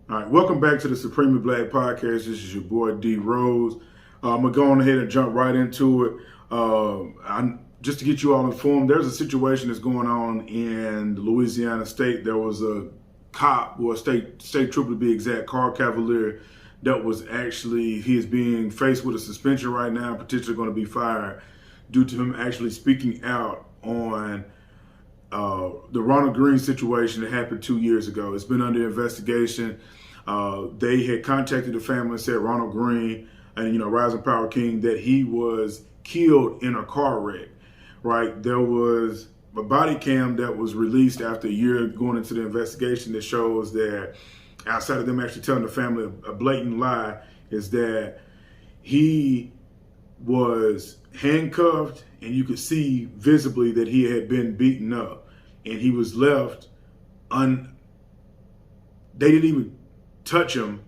All right, welcome back to the Supremely Black Podcast. This is your boy D Rose. I'm gonna go on ahead and jump right into it. Just to get you all informed, there's a situation that's going on in the Louisiana state. There was a cop, or a state trooper to be exact, car cavalier, that was actually, he is being faced with a suspension right now, potentially going to be fired due to him actually speaking out on the Ronald Green situation that happened 2 years ago. It's been under investigation. They had contacted the family and said Ronald Green, and Rising Power King, that he was killed in a car wreck. Right? There was a body cam that was released after a year going into the investigation that shows that, outside of them actually telling the family a blatant lie, is that he was handcuffed and you could see visibly that he had been beaten up, and he was left they didn't even touch him,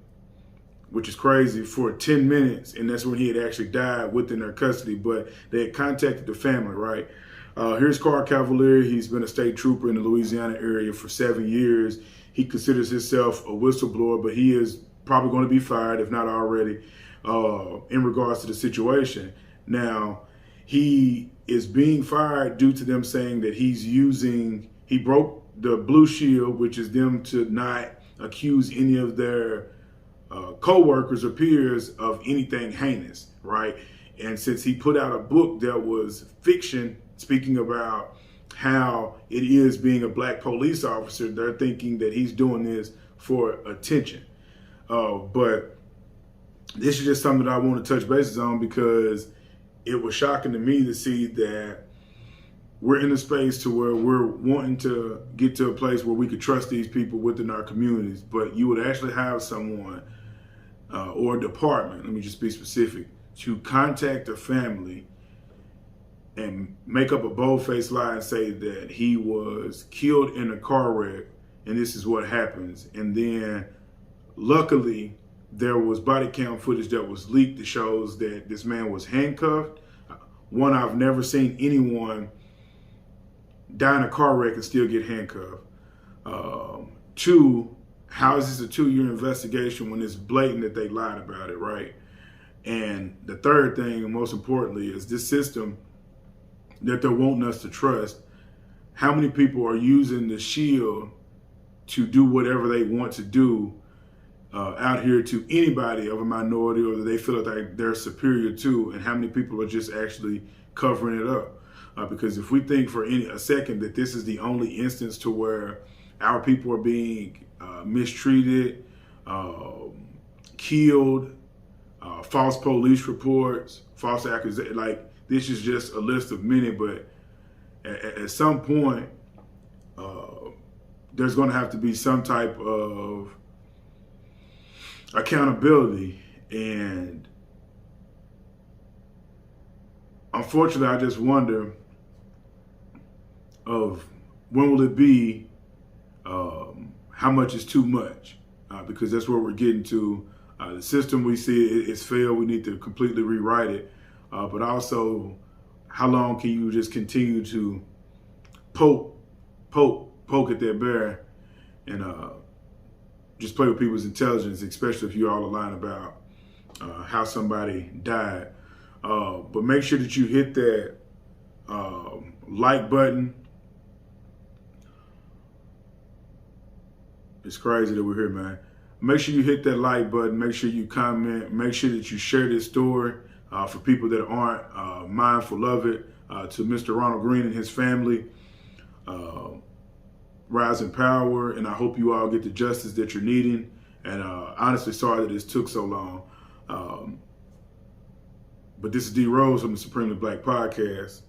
which is crazy, for 10 minutes, and that's when he had actually died within their custody. But they had contacted the family, right? Here's Car Cavalier. He's been a state trooper in the Louisiana area for 7 years. He considers himself a whistleblower, but he is probably going to be fired, if not already, in regards to the situation. Now, he is being fired due to them saying that he broke the blue shield, which is them to not accuse any of their co-workers or peers of anything heinous, right? And since he put out a book that was fiction, speaking about how it is being a black police officer, they're thinking that he's doing this for attention. But this is just something that I want to touch bases on, because it was shocking to me to see that we're in a space to where we're wanting to get to a place where we could trust these people within our communities, but you would actually have someone or a department, let me just be specific, to contact a family and make up a bold-faced lie and say that he was killed in a car wreck and this is what happens. And then luckily there was body cam footage that was leaked that shows that this man was handcuffed. One, I've never seen anyone die in a car wreck and still get handcuffed. Two, how is this a 2-year investigation when it's blatant that they lied about it, right? And the third thing, and most importantly, is this system that they're wanting us to trust. How many people are using the shield to do whatever they want to do out here to anybody of a minority, or that they feel like they're superior to, and how many people are just actually covering it up? Because if we think for a second that this is the only instance to where our people are being mistreated, killed, false police reports, false accusations, like this is just a list of many, but at some point, there's going to have to be some type of accountability. And unfortunately, I just wonder of when will it be, how much is too much, because that's where we're getting to. The system, we see it's failed. We need to completely rewrite it. But also, how long can you just continue to poke at that bear and just play with people's intelligence, especially if you all are lying about how somebody died. But make sure that you hit that like button. It's crazy that we're here, man. Make sure you hit that like button. Make sure you comment. Make sure that you share this story for people that aren't mindful of it. To Mr. Ronald Green and his family, rise in power. And I hope you all get the justice that you're needing. And honestly, sorry that this took so long. But this is D Rose from the Supremely Black Podcast.